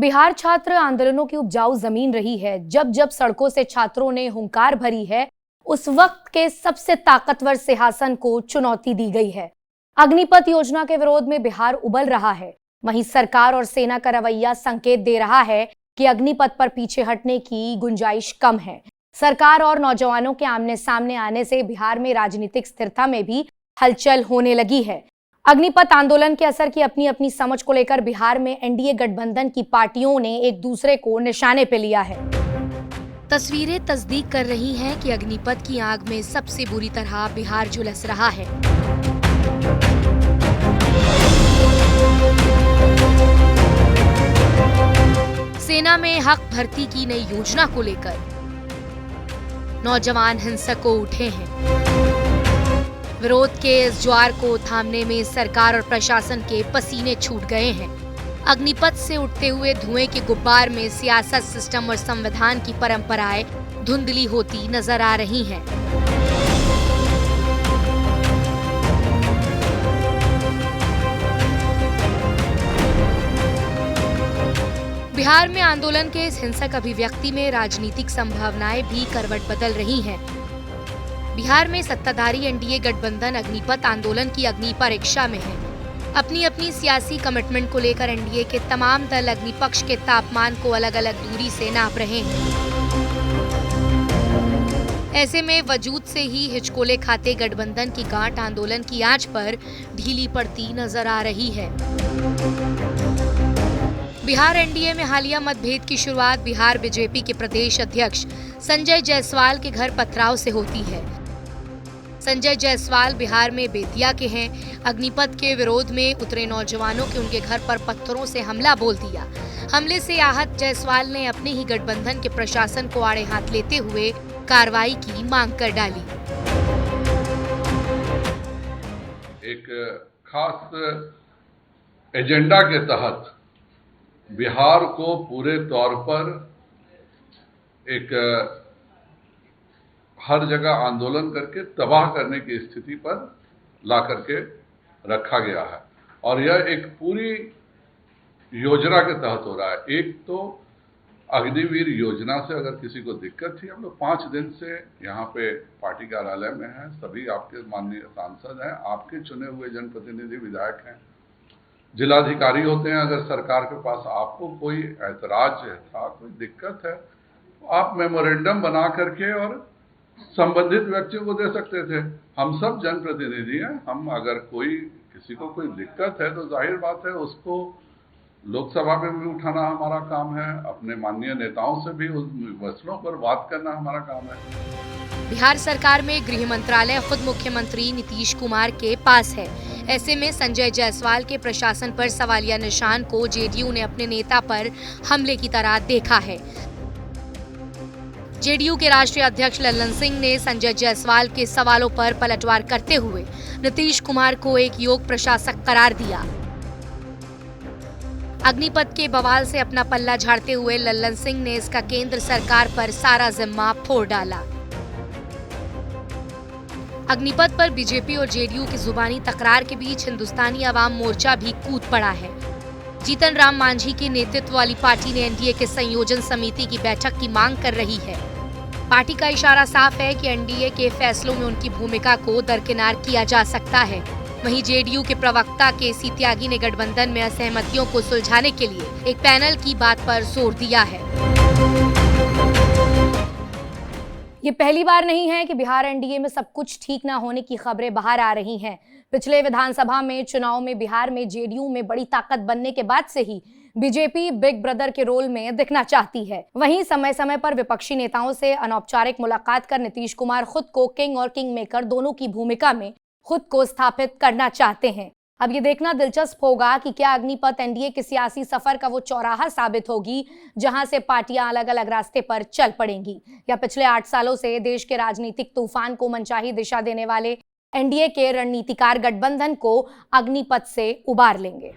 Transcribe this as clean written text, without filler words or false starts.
बिहार छात्र आंदोलनों की उपजाऊ जमीन रही है। जब जब सड़कों से छात्रों ने हुंकार भरी है, उस वक्त के सबसे ताकतवर सिंहासन को चुनौती दी गई है। अग्निपथ योजना के विरोध में बिहार उबल रहा है। वहीं सरकार और सेना का रवैया संकेत दे रहा है कि अग्निपथ पर पीछे हटने की गुंजाइश कम है। सरकार और नौजवानों के आमने सामने आने से बिहार में राजनीतिक स्थिरता में भी हलचल होने लगी है। अग्निपथ आंदोलन के असर की अपनी अपनी समझ को लेकर बिहार में एनडीए गठबंधन की पार्टियों ने एक दूसरे को निशाने पे लिया है। तस्वीरें तस्दीक कर रही हैं कि अग्निपथ की आग में सबसे बुरी तरह बिहार झुलस रहा है। सेना में हक भर्ती की नई योजना को लेकर नौजवान हिंसकों उठे हैं। विरोध के इस ज्वार को थामने में सरकार और प्रशासन के पसीने छूट गए हैं। अग्निपथ से उठते हुए धुएं के गुब्बार में सियासत, सिस्टम और संविधान की परंपराएं धुंधली होती नजर आ रही हैं। बिहार में आंदोलन के इस हिंसक अभिव्यक्ति में राजनीतिक संभावनाएं भी करवट बदल रही हैं। बिहार में सत्ताधारी एनडीए गठबंधन अग्निपथ आंदोलन की अग्नि परीक्षा में है। अपनी अपनी सियासी कमिटमेंट को लेकर एनडीए के तमाम दल अग्निपक्ष के तापमान को अलग अलग दूरी से नाप रहे हैं। ऐसे में वजूद से ही हिचकोले खाते गठबंधन की गांठ आंदोलन की आंच पर ढीली पड़ती नजर आ रही है। बिहार एनडीए में हालिया मतभेद की शुरुआत बिहार बीजेपी के प्रदेश अध्यक्ष संजय जायसवाल के घर पथराव से होती है। संजय जायसवाल बिहार में बेतिया के हैं। अग्निपथ के विरोध में उतरे नौजवानों के उनके घर पर पत्थरों से हमला बोल दिया। हमले से आहत जायसवाल ने अपने ही गठबंधन के प्रशासन को आड़े हाथ लेते हुए कार्रवाई की मांग कर डाली। एक खास एजेंडा के तहत बिहार को पूरे तौर पर एक हर जगह आंदोलन करके तबाह करने की स्थिति पर ला करके रखा गया है और यह एक पूरी योजना के तहत हो रहा है। एक तो अग्निवीर योजना से अगर किसी को दिक्कत थी, हम लोग 5 दिन से यहाँ पे पार्टी कार्यालय में हैं। सभी आपके माननीय सांसद हैं, आपके चुने हुए जनप्रतिनिधि विधायक हैं, जिलाधिकारी होते हैं। अगर सरकार के पास आपको कोई ऐतराज था, कोई दिक्कत है, तो आप मेमोरेंडम बना करके और संबंधित व्यक्तियों को दे सकते थे। हम सब जनप्रतिनिधि हैं। हम अगर किसी को कोई दिक्कत है तो जाहिर बात है उसको लोकसभा में भी उठाना हमारा काम है, अपने माननीय नेताओं से भी उस मसलों पर बात करना हमारा काम है। बिहार सरकार में गृह मंत्रालय खुद मुख्यमंत्री नीतीश कुमार के पास है। ऐसे में संजय जायसवाल के प्रशासन पर सवालिया निशान को जेडीयू ने अपने नेता पर हमले की तरह देखा है। जेडीयू के राष्ट्रीय अध्यक्ष लल्लन सिंह ने संजय जायसवाल के सवालों पर पलटवार करते हुए नीतीश कुमार को एक योग्य प्रशासक करार दिया। अग्निपथ के बवाल से अपना पल्ला झाड़ते हुए लल्लन सिंह ने इसका केंद्र सरकार पर सारा जिम्मा फोड़ डाला। अग्निपथ पर बीजेपी और जेडीयू की जुबानी तकरार के बीच हिंदुस्तानी अवाम मोर्चा भी कूद पड़ा है। जीतन राम मांझी के नेतृत्व वाली पार्टी ने एनडीए के संयोजन समिति की बैठक की मांग कर रही है। पार्टी का इशारा साफ है कि एनडीए के फैसलों में उनकी भूमिका को दरकिनार किया जा सकता है। वहीं जेडीयू के प्रवक्ता केसी त्यागी ने गठबंधन में असहमतियों को सुलझाने के लिए एक पैनल की बात पर जोर दिया है। ये पहली बार नहीं है कि बिहार एनडीए में सब कुछ ठीक ना होने की खबरें बाहर आ रही हैं। पिछले विधानसभा में चुनाव में बिहार में जेडीयू में बड़ी ताकत बनने के बाद से ही बीजेपी बिग ब्रदर के रोल में दिखना चाहती है। वहीं समय समय पर विपक्षी नेताओं से अनौपचारिक मुलाकात कर नीतीश कुमार खुद को किंग और किंग मेकर दोनों की भूमिका में खुद को स्थापित करना चाहते हैं। अब ये देखना दिलचस्प होगा कि क्या अग्निपथ एनडीए के सियासी सफर का वो चौराहा साबित होगी जहां से पार्टियां अलग अलग रास्ते पर चल पड़ेंगी, या पिछले 8 सालों से देश के राजनीतिक तूफान को मनचाही दिशा देने वाले एनडीए के रणनीतिकार गठबंधन को अग्निपथ से उबार लेंगे।